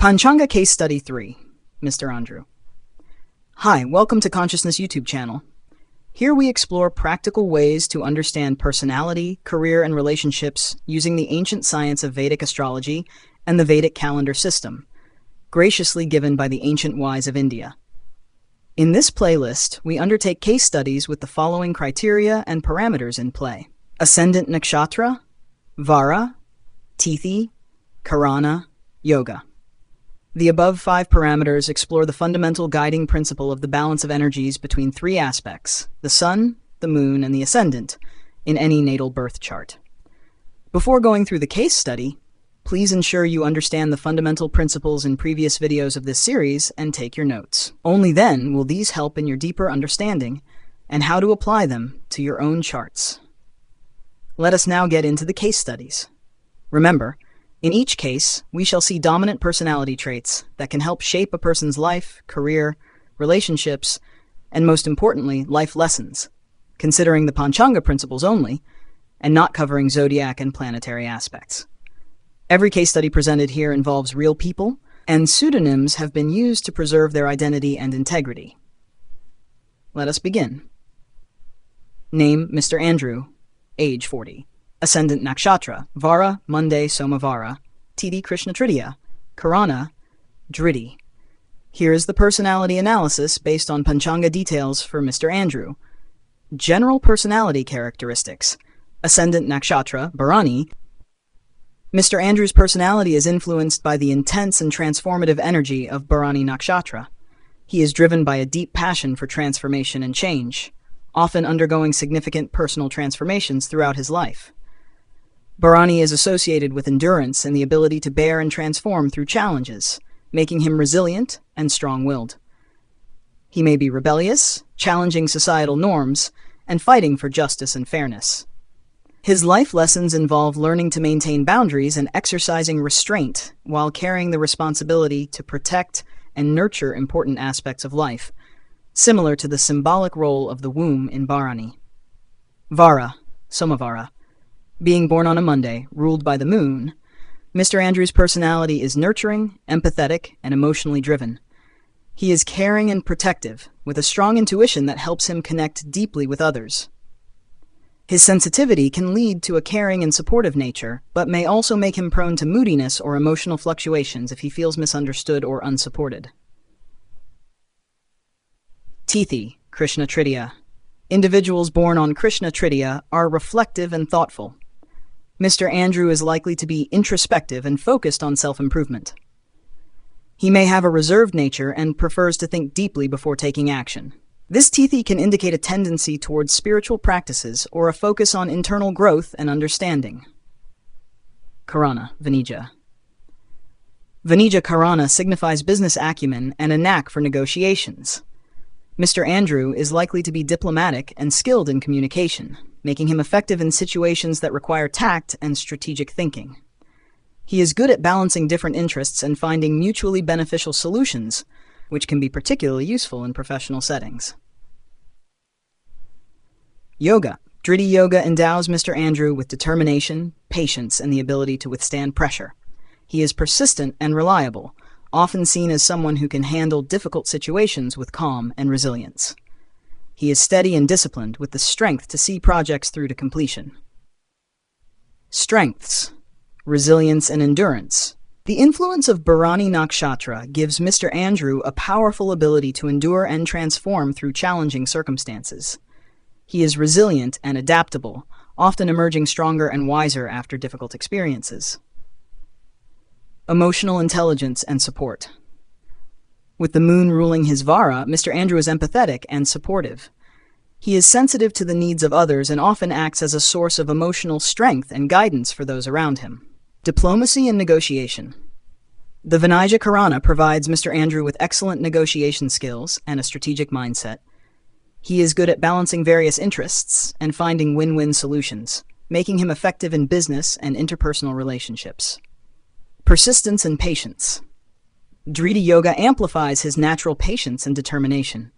Panchanga Case Study 3, Mr. Andrew. Hi, welcome to Consciousness YouTube channel. Here we explore practical ways to understand personality, career, and relationships using the ancient science of Vedic astrology and the Vedic calendar system, graciously given by the ancient wise of India. In this playlist, we undertake case studies with the following criteria and parameters in play: Ascendant Nakshatra, Vara, Tithi, Karana, Yoga. The above 5 parameters explore the fundamental guiding principle of the balance of energies between 3 aspects: the sun, the moon, and the ascendant, in any natal birth chart. Before going through the case study, please ensure you understand the fundamental principles in previous videos of this series and take your notes. Only then will these help in your deeper understanding and how to apply them to your own charts. Let us now get into the case studies. Remember, in each case, we shall see dominant personality traits that can help shape a person's life, career, relationships, and most importantly, life lessons, considering the Panchanga principles only, and not covering zodiac and planetary aspects. Every case study presented here involves real people, and pseudonyms have been used to preserve their identity and integrity. Let us begin. Name: Mr. Andrew, age 40. Ascendant Nakshatra: Vara, Monday, Somavara. Tithi, Krishna Tritiya. Karana, Dhriti. Here is the personality analysis based on Panchanga details for Mr. Andrew. General personality characteristics: Ascendant Nakshatra, Bharani. Mr. Andrew's personality is influenced by the intense and transformative energy of Bharani Nakshatra. He is driven by a deep passion for transformation and change, often undergoing significant personal transformations throughout his life. Bharani is associated with endurance and the ability to bear and transform through challenges, making him resilient and strong-willed. He may be rebellious, challenging societal norms, and fighting for justice and fairness. His life lessons involve learning to maintain boundaries and exercising restraint while carrying the responsibility to protect and nurture important aspects of life, similar to the symbolic role of the womb in Bharani. Vara, Somavara. Being born on a Monday, ruled by the moon, Mr. Andrew's personality is nurturing, empathetic, and emotionally driven. He is caring and protective, with a strong intuition that helps him connect deeply with others. His sensitivity can lead to a caring and supportive nature, but may also make him prone to moodiness or emotional fluctuations if he feels misunderstood or unsupported. Tithi, Krishna Tritiya. Individuals born on Krishna Tritiya are reflective and thoughtful. Mr. Andrew is likely to be introspective and focused on self-improvement. He may have a reserved nature and prefers to think deeply before taking action. This Tithi can indicate a tendency towards spiritual practices or a focus on internal growth and understanding. Karana, Vanija. Vanija Karana signifies business acumen and a knack for negotiations. Mr. Andrew is likely to be diplomatic and skilled in communication, making him effective in situations that require tact and strategic thinking. He is good at balancing different interests and finding mutually beneficial solutions, which can be particularly useful in professional settings. Yoga. Dhriti Yoga endows Mr. Andrew with determination, patience, and the ability to withstand pressure. He is persistent and reliable, often seen as someone who can handle difficult situations with calm and resilience. He is steady and disciplined with the strength to see projects through to completion. Strengths: resilience and endurance. The influence of Bharani Nakshatra gives Mr. Andrew a powerful ability to endure and transform through challenging circumstances. He is resilient and adaptable, often emerging stronger and wiser after difficult experiences. Emotional intelligence and support. With the moon ruling his Vara, Mr. Andrew is empathetic and supportive. He is sensitive to the needs of others and often acts as a source of emotional strength and guidance for those around him. Diplomacy and negotiation. The Vanija Karana provides Mr. Andrew with excellent negotiation skills and a strategic mindset. He is good at balancing various interests and finding win-win solutions, making him effective in business and interpersonal relationships. Persistence and patience. Dhriti Yoga amplifies his natural patience and determination.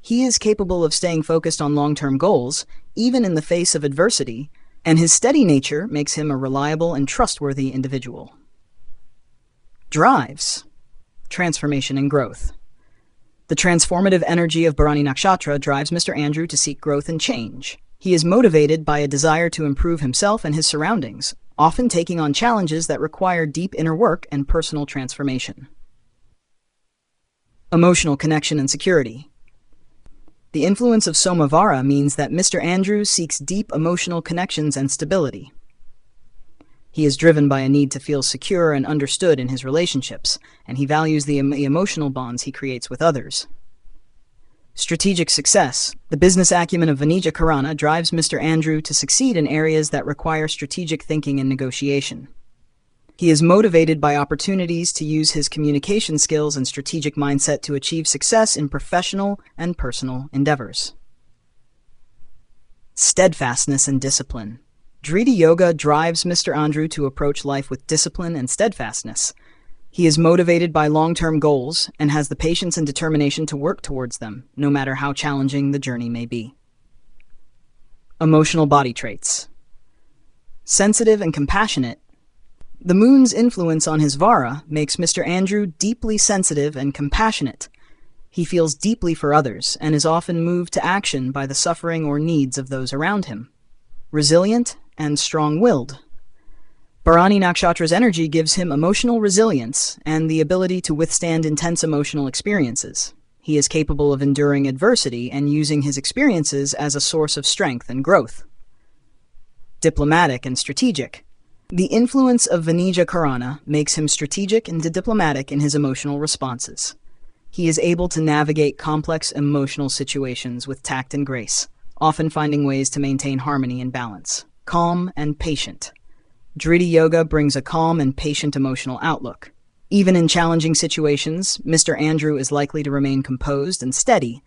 He is capable of staying focused on long-term goals, even in the face of adversity, and his steady nature makes him a reliable and trustworthy individual. drives transformation and growth. The transformative energy of Bharani Nakshatra drives Mr. Andrew to seek growth and change. He is motivated by a desire to improve himself and his surroundings, often taking on challenges that require deep inner work and personal transformation. Emotional connection and security. The influence of Somavara means that Mr. Andrew seeks deep emotional connections and stability. He is driven by a need to feel secure and understood in his relationships, and he values the emotional bonds he creates with others. Strategic success. The business acumen of Vanija Karana drives Mr. Andrew to succeed in areas that require strategic thinking and negotiation. He is motivated by opportunities to use his communication skills and strategic mindset to achieve success in professional and personal endeavors. Steadfastness and discipline. Dhriti Yoga drives Mr. Andrew to approach life with discipline and steadfastness. He is motivated by long-term goals and has the patience and determination to work towards them, no matter how challenging the journey may be. Emotional body traits. Sensitive and compassionate. The moon's influence on his Vara makes Mr. Andrew deeply sensitive and compassionate. He feels deeply for others and is often moved to action by the suffering or needs of those around him. Resilient and strong-willed. Bharani Nakshatra's energy gives him emotional resilience and the ability to withstand intense emotional experiences. He is capable of enduring adversity and using his experiences as a source of strength and growth. Diplomatic and strategic. The influence of Vanija Karana makes him strategic and diplomatic in his emotional responses. He is able to navigate complex emotional situations with tact and grace, often finding ways to maintain harmony and balance. Calm and patient. Dhriti Yoga brings a calm and patient emotional outlook. Even in challenging situations, Mr. Andrew is likely to remain composed and steady,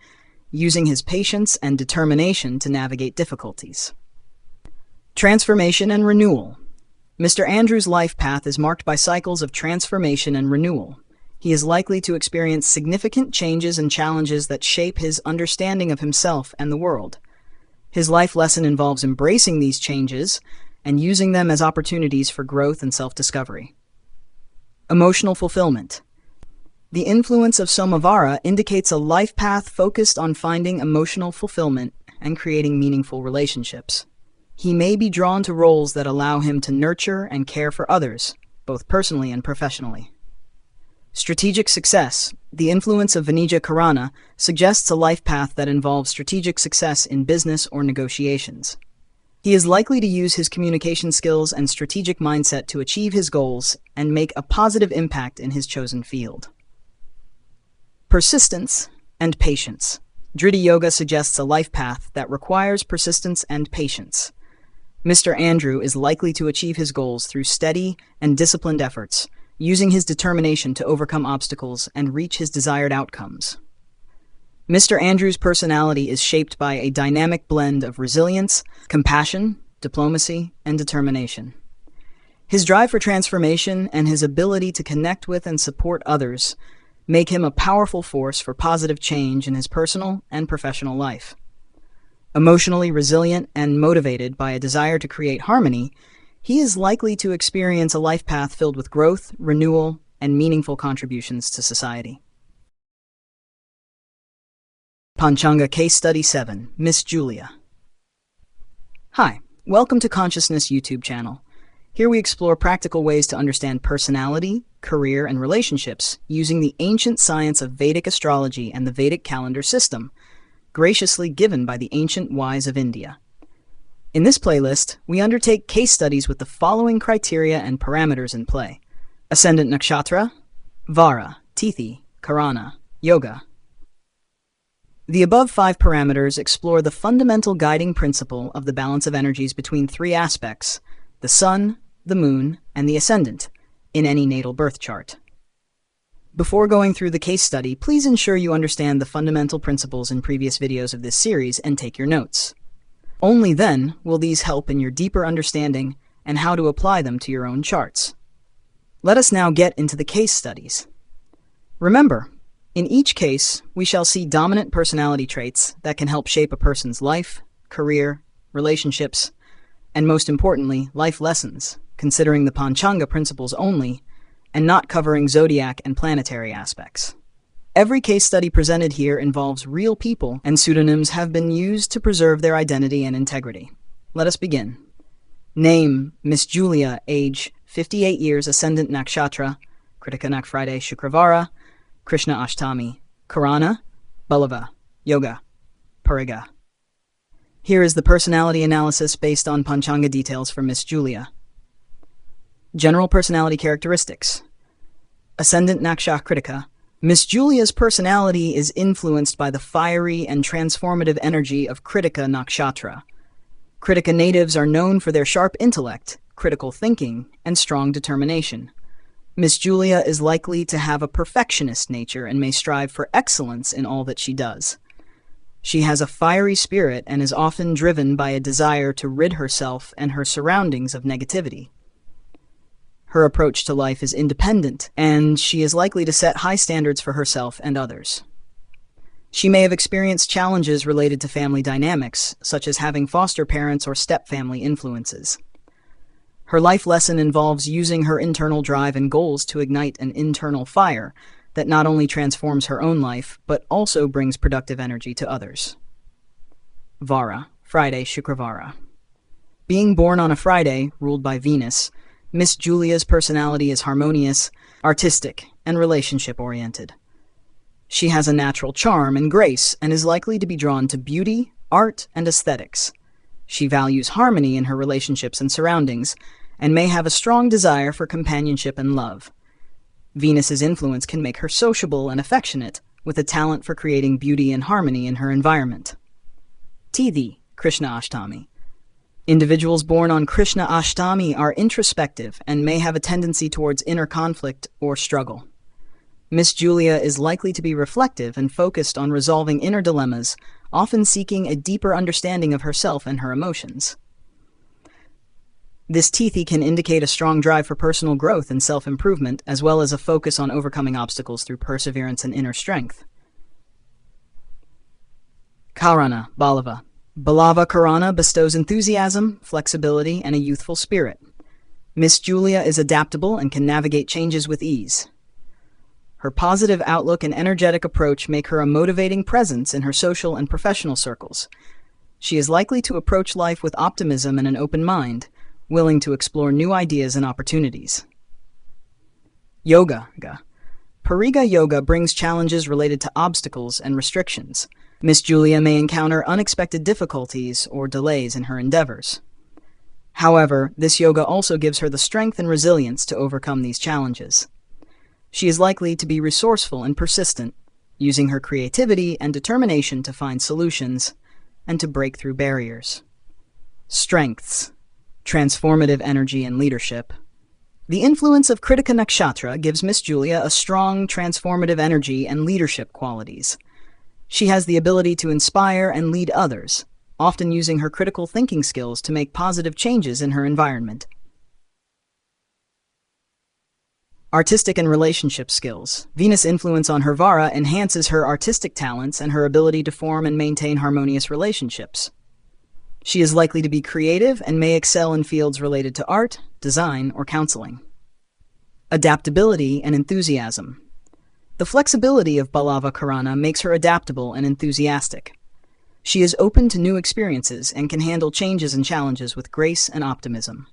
using his patience and determination to navigate difficulties. Transformation and renewal. Mr. Andrew's life path is marked by cycles of transformation and renewal. He is likely to experience significant changes and challenges that shape his understanding of himself and the world. His life lesson involves embracing these changes and using them as opportunities for growth and self-discovery. Emotional fulfillment. The influence of Somavara indicates a life path focused on finding emotional fulfillment and creating meaningful relationships. He may be drawn to roles that allow him to nurture and care for others, both personally and professionally. Strategic success. The influence of Vanija Karana suggests a life path that involves strategic success in business or negotiations. He is likely to use his communication skills and strategic mindset to achieve his goals and make a positive impact in his chosen field. Persistence and patience. Dhriti Yoga suggests a life path that requires persistence and patience. Mr. Andrew is likely to achieve his goals through steady and disciplined efforts, using his determination to overcome obstacles and reach his desired outcomes. Mr. Andrew's personality is shaped by a dynamic blend of resilience, compassion, diplomacy, and determination. His drive for transformation and his ability to connect with and support others make him a powerful force for positive change in his personal and professional life. Emotionally resilient and motivated by a desire to create harmony, he is likely to experience a life path filled with growth, renewal, and meaningful contributions to society. Panchanga Case Study 7, Miss Julia. Hi, welcome to Consciousness YouTube channel. Here we explore practical ways to understand personality, career, and relationships using the ancient science of Vedic astrology and the Vedic calendar system, graciously given by the ancient wise of India. In this playlist, we undertake case studies with the following criteria and parameters in play: Ascendant Nakshatra, Vara, Tithi, Karana, Yoga. The above 5 parameters explore the fundamental guiding principle of the balance of energies between 3 aspects: the sun, the moon, and the ascendant, in any natal birth chart. Before going through the case study, please ensure you understand the fundamental principles in previous videos of this series and take your notes. Only then will these help in your deeper understanding and how to apply them to your own charts. Let us now get into the case studies. Remember, in each case, we shall see dominant personality traits that can help shape a person's life, career, relationships, and most importantly, life lessons. Considering the Panchanga principles only, and not covering zodiac and planetary aspects. Every case study presented here involves real people, and pseudonyms have been used to preserve their identity and integrity. Let us begin. Name: Miss Julia, age 58 years, Ascendant Nakshatra, Kritika Friday, Shukravara, Krishna Ashtami, Karana, Balava, Yoga, Pariga. Here is the personality analysis based on Panchanga details for Miss Julia. General personality characteristics. Ascendant Nakshatra Kritika. Miss Julia's personality is influenced by the fiery and transformative energy of Kritika Nakshatra. Kritika natives are known for their sharp intellect, critical thinking, and strong determination. Miss Julia is likely to have a perfectionist nature and may strive for excellence in all that she does. She has a fiery spirit and is often driven by a desire to rid herself and her surroundings of negativity. Her approach to life is independent, and she is likely to set high standards for herself and others. She may have experienced challenges related to family dynamics, such as having foster parents or step-family influences. Her life lesson involves using her internal drive and goals to ignite an internal fire that not only transforms her own life, but also brings productive energy to others. Vara, Friday, Shukravara. Being born on a Friday, ruled by Venus, Miss Julia's personality is harmonious, artistic, and relationship-oriented. She has a natural charm and grace and is likely to be drawn to beauty, art, and aesthetics. She values harmony in her relationships and surroundings, and may have a strong desire for companionship and love. Venus's influence can make her sociable and affectionate, with a talent for creating beauty and harmony in her environment. Tithi, Krishna Ashtami. Individuals born on Krishna Ashtami are introspective and may have a tendency towards inner conflict or struggle. Miss Julia is likely to be reflective and focused on resolving inner dilemmas, often seeking a deeper understanding of herself and her emotions. This Tithi can indicate a strong drive for personal growth and self-improvement, as well as a focus on overcoming obstacles through perseverance and inner strength. Karana, Balava. Balava Karana bestows enthusiasm, flexibility, and a youthful spirit. Miss Julia is adaptable and can navigate changes with ease. Her positive outlook and energetic approach make her a motivating presence in her social and professional circles. She is likely to approach life with optimism and an open mind, willing to explore new ideas and opportunities. Yoga. Pariga Yoga brings challenges related to obstacles and restrictions. Miss Julia may encounter unexpected difficulties or delays in her endeavors. However, this yoga also gives her the strength and resilience to overcome these challenges. She is likely to be resourceful and persistent, using her creativity and determination to find solutions and to break through barriers. Strengths: transformative energy and leadership. The influence of Kritika Nakshatra gives Miss Julia a strong, transformative energy and leadership qualities. She has the ability to inspire and lead others, often using her critical thinking skills to make positive changes in her environment. Artistic and relationship skills. Venus' influence on her Vara enhances her artistic talents and her ability to form and maintain harmonious relationships. She is likely to be creative and may excel in fields related to art, design, or counseling. Adaptability and enthusiasm. The flexibility of Balava Karana makes her adaptable and enthusiastic. She is open to new experiences and can handle changes and challenges with grace and optimism.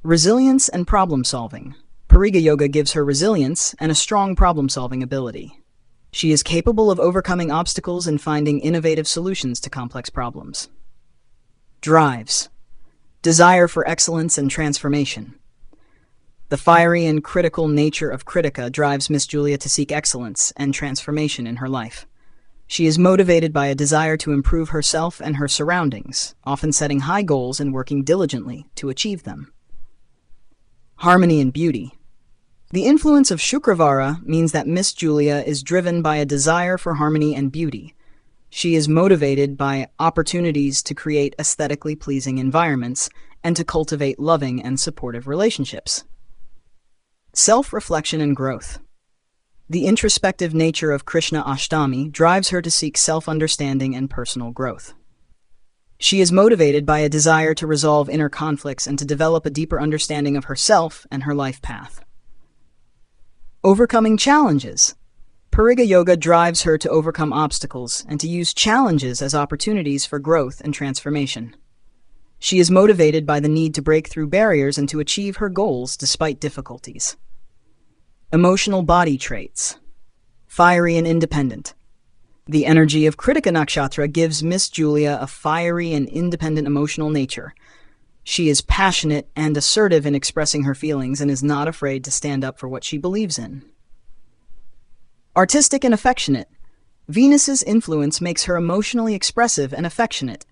Resilience and problem solving. Pariga Yoga gives her resilience and a strong problem-solving ability. She is capable of overcoming obstacles and finding innovative solutions to complex problems. Drives. Desire for excellence and transformation. The fiery and critical nature of Kritika drives Miss Julia to seek excellence and transformation in her life. She is motivated by a desire to improve herself and her surroundings, often setting high goals and working diligently to achieve them. Harmony and beauty. The influence of Shukravara means that Miss Julia is driven by a desire for harmony and beauty. She is motivated by opportunities to create aesthetically pleasing environments and to cultivate loving and supportive relationships. Self-reflection and growth. The introspective nature of Krishna Ashtami drives her to seek self-understanding and personal growth. She is motivated by a desire to resolve inner conflicts and to develop a deeper understanding of herself and her life path. Overcoming challenges. Pariga Yoga drives her to overcome obstacles and to use challenges as opportunities for growth and transformation. She is motivated by the need to break through barriers and to achieve her goals despite difficulties. Emotional body traits. Fiery and independent. The energy of Kritika Nakshatra gives Miss Julia a fiery and independent emotional nature. She is passionate and assertive in expressing her feelings and is not afraid to stand up for what she believes in. Artistic and affectionate. Venus's influence makes her emotionally expressive and affectionate.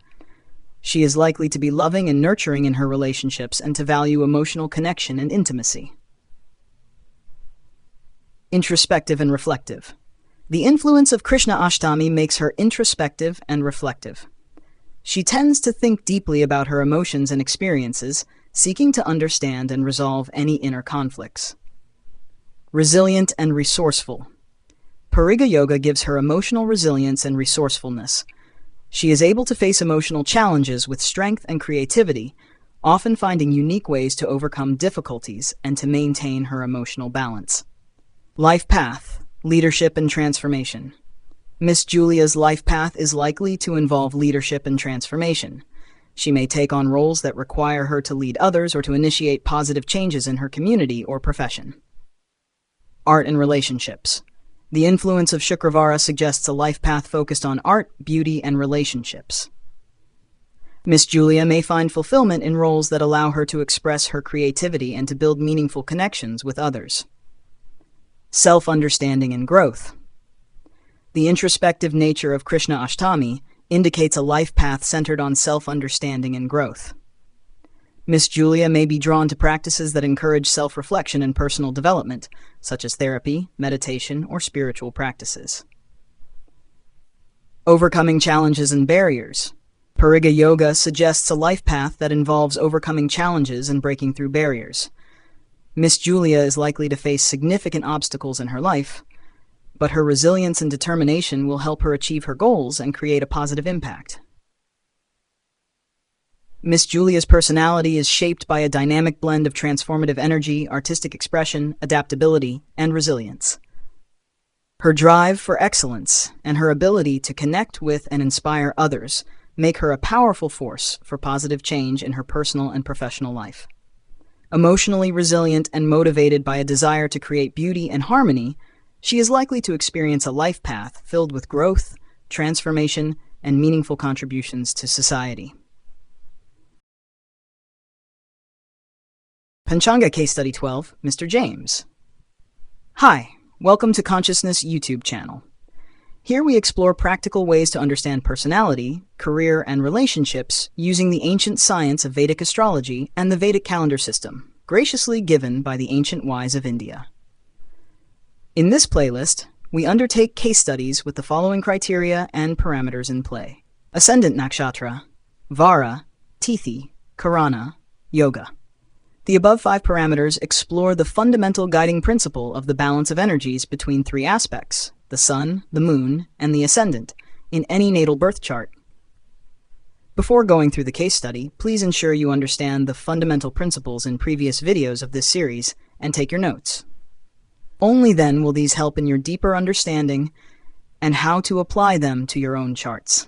She is likely to be loving and nurturing in her relationships and to value emotional connection and intimacy. Introspective and reflective. The influence of Krishna Ashtami makes her introspective and reflective. She tends to think deeply about her emotions and experiences, seeking to understand and resolve any inner conflicts. Resilient and resourceful. Pariga Yoga gives her emotional resilience and resourcefulness. She is able to face emotional challenges with strength and creativity, often finding unique ways to overcome difficulties and to maintain her emotional balance. Life path, leadership and transformation. Miss Julia's life path is likely to involve leadership and transformation. She may take on roles that require her to lead others or to initiate positive changes in her community or profession. Art and relationships. The influence of Shukravara suggests a life path focused on art, beauty, and relationships. Miss Julia may find fulfillment in roles that allow her to express her creativity and to build meaningful connections with others. Self-understanding and growth. The introspective nature of Krishna Ashtami indicates a life path centered on self-understanding and growth. Miss Julia may be drawn to practices that encourage self-reflection and personal development, such as therapy, meditation, or spiritual practices. Overcoming challenges and barriers. Pariga Yoga suggests a life path that involves overcoming challenges and breaking through barriers. Miss Julia is likely to face significant obstacles in her life, but her resilience and determination will help her achieve her goals and create a positive impact. Miss Julia's personality is shaped by a dynamic blend of transformative energy, artistic expression, adaptability, and resilience. Her drive for excellence and her ability to connect with and inspire others make her a powerful force for positive change in her personal and professional life. Emotionally resilient and motivated by a desire to create beauty and harmony, she is likely to experience a life path filled with growth, transformation, and meaningful contributions to society. Panchanga Case Study 12, Mr. James. Hi, welcome to Consciousness YouTube channel. Here we explore practical ways to understand personality, career, and relationships using the ancient science of Vedic astrology and the Vedic calendar system, graciously given by the ancient wise of India. In this playlist, we undertake case studies with the following criteria and parameters in play: Ascendant Nakshatra, Vara, Tithi, Karana, Yoga. The above 5 parameters explore the fundamental guiding principle of the balance of energies between 3 aspects, the sun, the moon, and the ascendant, in any natal birth chart. Before going through the case study, please ensure you understand the fundamental principles in previous videos of this series and take your notes. Only then will these help in your deeper understanding and how to apply them to your own charts.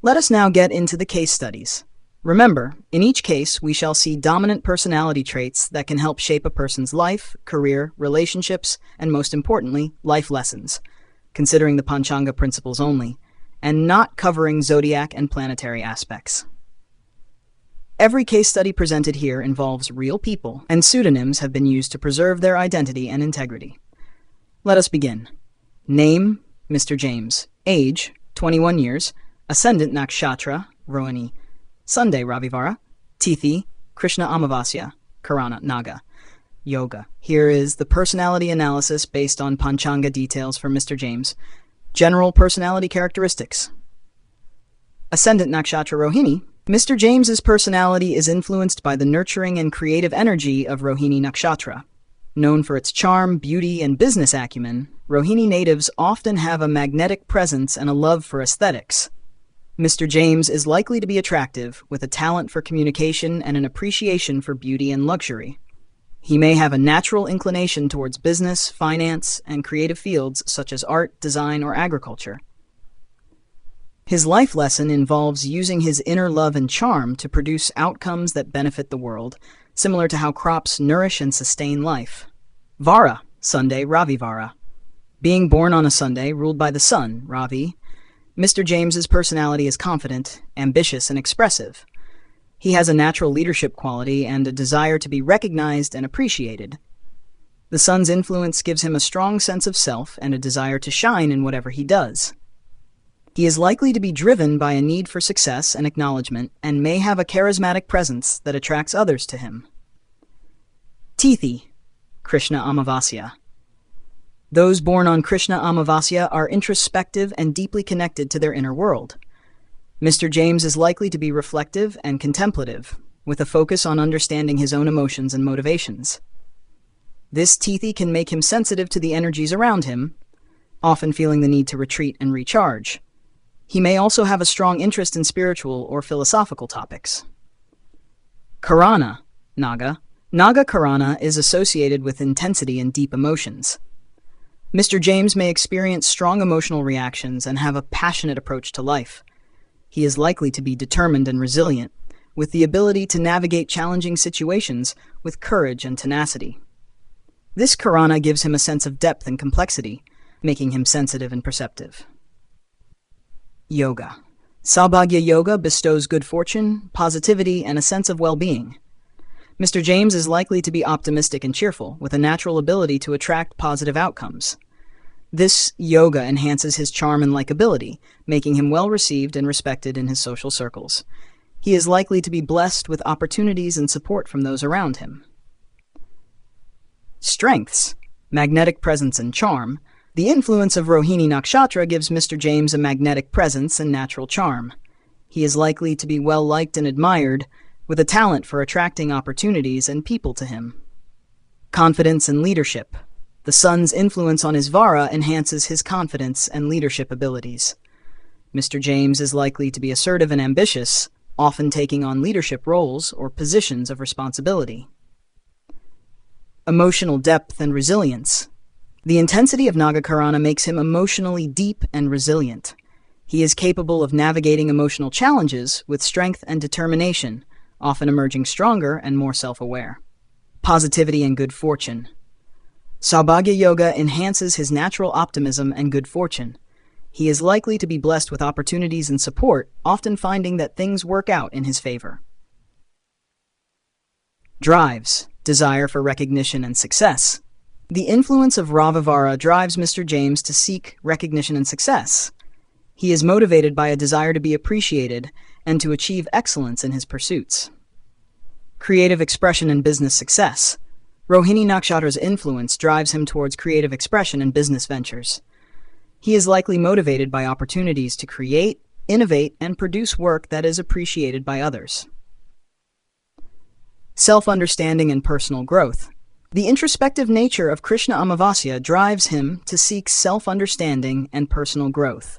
Let us now get into the case studies. Remember, in each case, we shall see dominant personality traits that can help shape a person's life, career, relationships, and most importantly, life lessons, considering the Panchanga principles only, and not covering zodiac and planetary aspects. Every case study presented here involves real people, and pseudonyms have been used to preserve their identity and integrity. Let us begin. Name, Mr. James. Age, 21 years. Ascendant Nakshatra, Rohini. Sunday, Ravivara. Tithi, Krishna Amavasya, Karana, Naga. Yoga. Here is the personality analysis based on Panchanga details for Mr. James. General personality characteristics. Ascendant Nakshatra Rohini. Mr. James's personality is influenced by the nurturing and creative energy of Rohini Nakshatra. Known for its charm, beauty, and business acumen, Rohini natives often have a magnetic presence and a love for aesthetics. Mr. James is likely to be attractive, with a talent for communication and an appreciation for beauty and luxury. He may have a natural inclination towards business, finance, and creative fields such as art, design, or agriculture. His life lesson involves using his inner love and charm to produce outcomes that benefit the world, similar to how crops nourish and sustain life. Vara, Sunday, Ravi Vara. Being born on a Sunday, ruled by the sun, Ravi, Mr. James's personality is confident, ambitious, and expressive. He has a natural leadership quality and a desire to be recognized and appreciated. The sun's influence gives him a strong sense of self and a desire to shine in whatever he does. He is likely to be driven by a need for success and acknowledgement and may have a charismatic presence that attracts others to him. Tithi, Krishna Amavasya. Those born on Krishna Amavasya are introspective and deeply connected to their inner world. Mr. James is likely to be reflective and contemplative, with a focus on understanding his own emotions and motivations. This Tithi can make him sensitive to the energies around him, often feeling the need to retreat and recharge. He may also have a strong interest in spiritual or philosophical topics. Karana, Naga. Naga Karana is associated with intensity and deep emotions. Mr. James may experience strong emotional reactions and have a passionate approach to life. He is likely to be determined and resilient, with the ability to navigate challenging situations with courage and tenacity. This Karana gives him a sense of depth and complexity, making him sensitive and perceptive. Yoga. Saubhagya Yoga bestows good fortune, positivity, and a sense of well-being. Mr. James is likely to be optimistic and cheerful, with a natural ability to attract positive outcomes. This yoga enhances his charm and likability, making him well-received and respected in his social circles. He is likely to be blessed with opportunities and support from those around him. Strengths. Magnetic presence and charm. The influence of Rohini Nakshatra gives Mr. James a magnetic presence and natural charm. He is likely to be well-liked and admired, with a talent for attracting opportunities and people to him. Confidence and leadership. The sun's influence on his Vara enhances his confidence and leadership abilities. Mr. James is likely to be assertive and ambitious, often taking on leadership roles or positions of responsibility. Emotional depth and resilience. The intensity of Naga Karana makes him emotionally deep and resilient. He is capable of navigating emotional challenges with strength and determination, often emerging stronger and more self-aware. Positivity and good fortune. Saubhagya Yoga enhances his natural optimism and good fortune. He is likely to be blessed with opportunities and support, often finding that things work out in his favor. Drives. Desire for recognition and success. The influence of Ravivara drives Mr. James to seek recognition and success. He is motivated by a desire to be appreciated and to achieve excellence in his pursuits. Creative expression and business success. Rohini Nakshatra's influence drives him towards creative expression and business ventures. He is likely motivated by opportunities to create, innovate, and produce work that is appreciated by others. Self-understanding and personal growth. The introspective nature of Krishna Amavasya drives him to seek self-understanding and personal growth.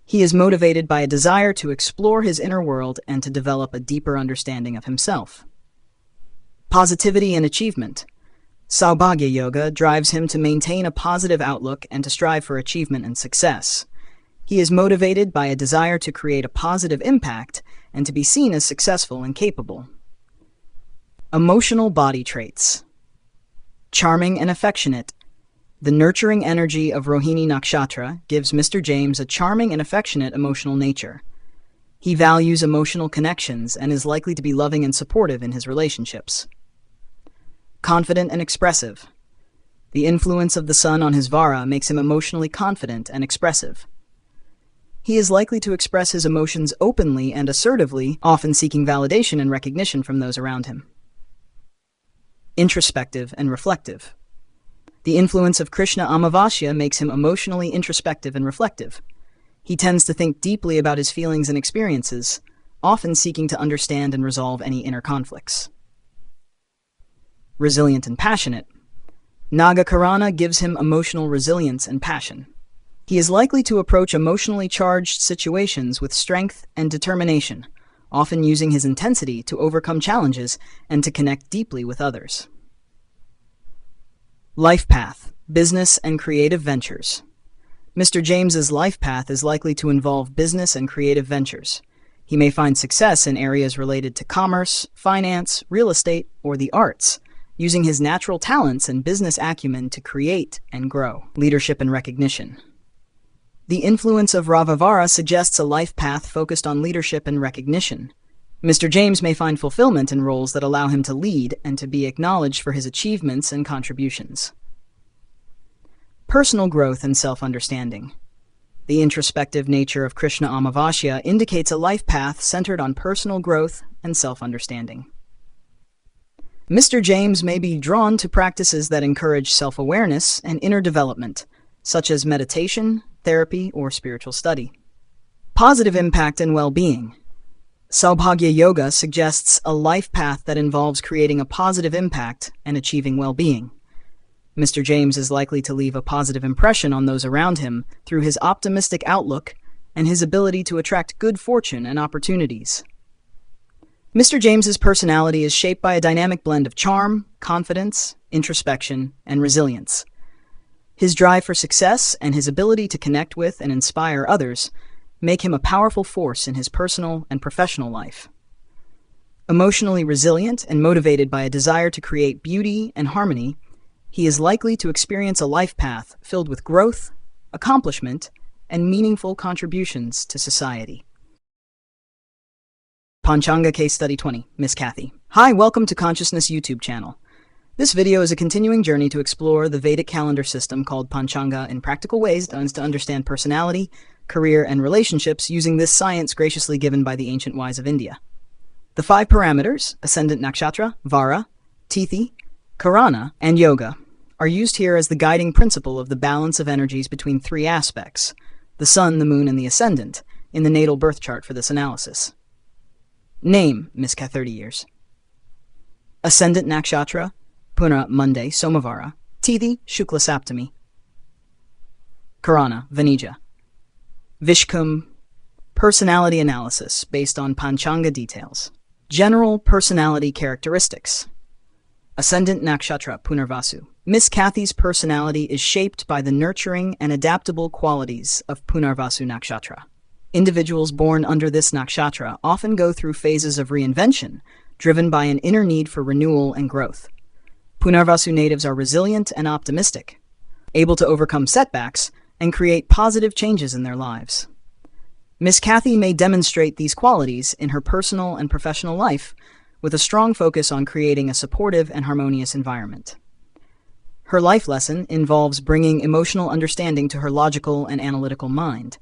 He is motivated by a desire to explore his inner world and to develop a deeper understanding of himself. Positivity and achievement. Saubhagya Yoga drives him to maintain a positive outlook and to strive for achievement and success. He is motivated by a desire to create a positive impact and to be seen as successful and capable. Emotional body traits. Charming and affectionate. The nurturing energy of Rohini Nakshatra gives Mr. James a charming and affectionate emotional nature. He values emotional connections and is likely to be loving and supportive in his relationships. Confident and expressive. The influence of the sun on his Vara makes him emotionally confident and expressive. He is likely to express his emotions openly and assertively, often seeking validation and recognition from those around him. Introspective and reflective. The influence of Krishna Amavasya makes him emotionally introspective and reflective. He tends to think deeply about his feelings and experiences, often seeking to understand and resolve any inner conflicts. Resilient and passionate. Naga Karana gives him emotional resilience and passion. He is likely to approach emotionally charged situations with strength and determination, often using his intensity to overcome challenges and to connect deeply with others. Life path, business and creative ventures. Mr. James's life path is likely to involve business and creative ventures. He may find success in areas related to commerce, finance, real estate, or the arts, using his natural talents and business acumen to create and grow. Leadership and recognition. The influence of Vara suggests a life path focused on leadership and recognition. Mr. James may find fulfillment in roles that allow him to lead and to be acknowledged for his achievements and contributions. Personal growth and self-understanding. The introspective nature of Krishna Amavasya indicates a life path centered on personal growth and self-understanding. Mr. James may be drawn to practices that encourage self-awareness and inner development, such as meditation, therapy, or spiritual study. Positive impact and well-being. Saubhagya Yoga suggests a life path that involves creating a positive impact and achieving well-being. Mr. James is likely to leave a positive impression on those around him through his optimistic outlook and his ability to attract good fortune and opportunities. Mr. James's personality is shaped by a dynamic blend of charm, confidence, introspection, and resilience. His drive for success and his ability to connect with and inspire others make him a powerful force in his personal and professional life. Emotionally resilient and motivated by a desire to create beauty and harmony, he is likely to experience a life path filled with growth, accomplishment, and meaningful contributions to society. Panchanga Case Study 20, Miss Kathy. Hi, welcome to Consciousness YouTube channel. This video is a continuing journey to explore the Vedic calendar system called Panchanga in practical ways to understand personality, career, and relationships using this science graciously given by the ancient wise of India. The 5 parameters, Ascendant Nakshatra, Vara, Tithi, Karana, and Yoga, are used here as the guiding principle of the balance of energies between 3 aspects, the sun, the moon, and the ascendant, in the natal birth chart for this analysis. Name, Miss K 30 years. Ascendant Nakshatra, Puna Monday, Somavara, Tithi, Shukla Saptami. Karana, Vanija. Vishkum, personality analysis based on Panchanga details. General personality characteristics. Ascendant Nakshatra, Punarvasu. Miss Kathy's personality is shaped by the nurturing and adaptable qualities of Punarvasu Nakshatra. Individuals born under this nakshatra often go through phases of reinvention, driven by an inner need for renewal and growth. Punarvasu natives are resilient and optimistic, able to overcome setbacks and create positive changes in their lives. Miss Kathy may demonstrate these qualities in her personal and professional life with a strong focus on creating a supportive and harmonious environment. Her life lesson involves bringing emotional understanding to her logical and analytical mind,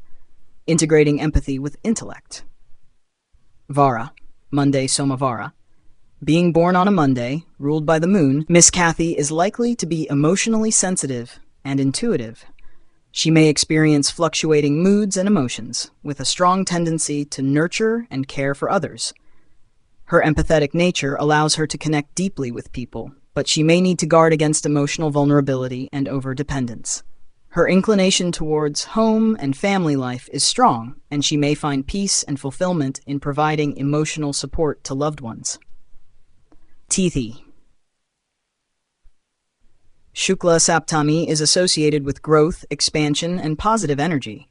integrating empathy with intellect. Vara, Monday, Somavara. Being born on a Monday, ruled by the moon, Miss Kathy is likely to be emotionally sensitive and intuitive. She may experience fluctuating moods and emotions, with a strong tendency to nurture and care for others. Her empathetic nature allows her to connect deeply with people, but she may need to guard against emotional vulnerability and overdependence. Her inclination towards home and family life is strong, and she may find peace and fulfillment in providing emotional support to loved ones. Tithi. Shukla Saptami is associated with growth, expansion, and positive energy.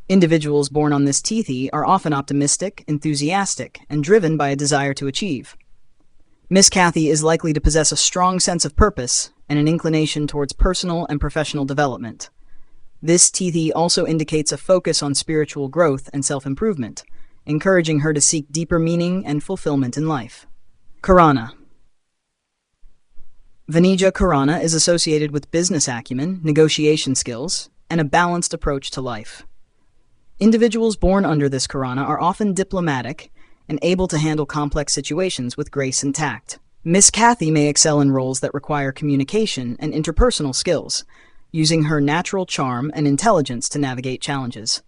Individuals born on this Tithi are often optimistic, enthusiastic, and driven by a desire to achieve. Miss Kathy is likely to possess a strong sense of purpose and an inclination towards personal and professional development. This Tithi also indicates a focus on spiritual growth and self-improvement, encouraging her to seek deeper meaning and fulfillment in life. Karana. Vanija Karana is associated with business acumen, negotiation skills, and a balanced approach to life. Individuals born under this Karana are often diplomatic and able to handle complex situations with grace and tact. Miss Kathy may excel in roles that require communication and interpersonal skills, using her natural charm and intelligence to navigate challenges.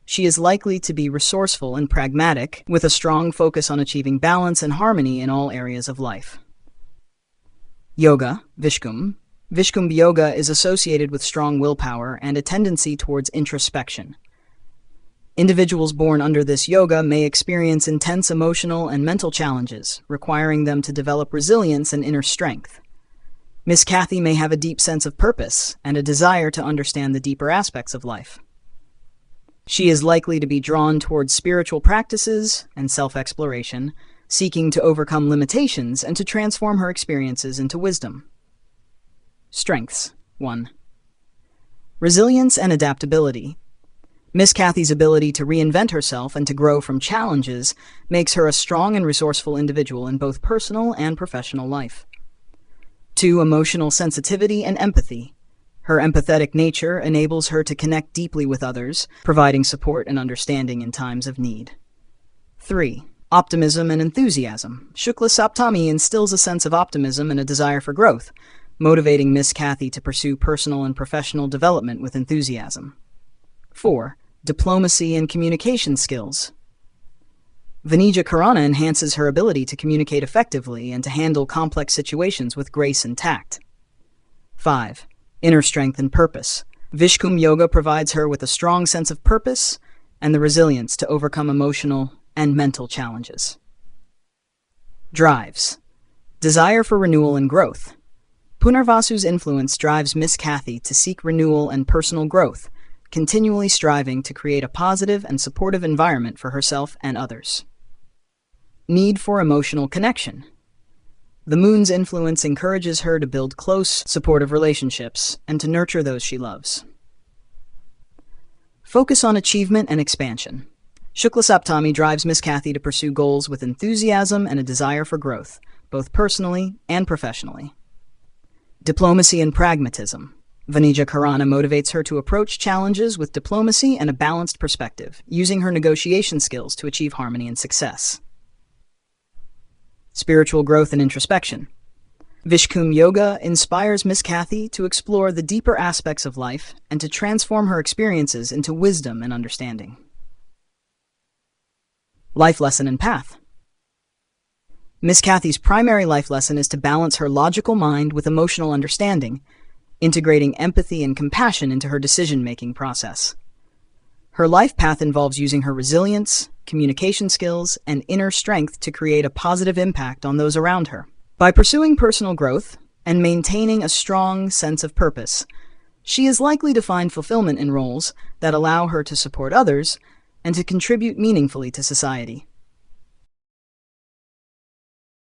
She is likely to be resourceful and pragmatic, with a strong focus on achieving balance and harmony in all areas of life. Yoga, Vishkum. Vishkum Yoga is associated with strong willpower and a tendency towards introspection. Individuals born under this yoga may experience intense emotional and mental challenges, requiring them to develop resilience and inner strength. Miss Kathy may have a deep sense of purpose and a desire to understand the deeper aspects of life. She is likely to be drawn towards spiritual practices and self-exploration, seeking to overcome limitations and to transform her experiences into wisdom. Strengths. 1. Resilience and adaptability. Miss Kathy's ability to reinvent herself and to grow from challenges makes her a strong and resourceful individual in both personal and professional life. 2. Emotional sensitivity and empathy. Her empathetic nature enables her to connect deeply with others, providing support and understanding in times of need. 3. Optimism and enthusiasm. Shukla Saptami instills a sense of optimism and a desire for growth, motivating Miss Kathy to pursue personal and professional development with enthusiasm. 4. Diplomacy and communication skills. Vanija Karana enhances her ability to communicate effectively and to handle complex situations with grace and tact. 5. Inner strength and purpose. Vishkum Yoga provides her with a strong sense of purpose and the resilience to overcome emotional and mental challenges. Drives. Desire for renewal and growth. Punarvasu's influence drives Miss Kathy to seek renewal and personal growth, continually striving to create a positive and supportive environment for herself and others. Need for emotional connection. The moon's influence encourages her to build close, supportive relationships and to nurture those she loves. Focus on achievement and expansion. Shukla Saptami drives Miss Kathy to pursue goals with enthusiasm and a desire for growth, both personally and professionally. Diplomacy and pragmatism. Vanija Karana motivates her to approach challenges with diplomacy and a balanced perspective, using her negotiation skills to achieve harmony and success. Spiritual growth and introspection. Vishkum Yoga inspires Miss Kathy to explore the deeper aspects of life and to transform her experiences into wisdom and understanding. Life lesson and path. Miss Kathy's primary life lesson is to balance her logical mind with emotional understanding, integrating empathy and compassion into her decision-making process. Her life path involves using her resilience, communication skills, and inner strength to create a positive impact on those around her. By pursuing personal growth and maintaining a strong sense of purpose, she is likely to find fulfillment in roles that allow her to support others and to contribute meaningfully to society.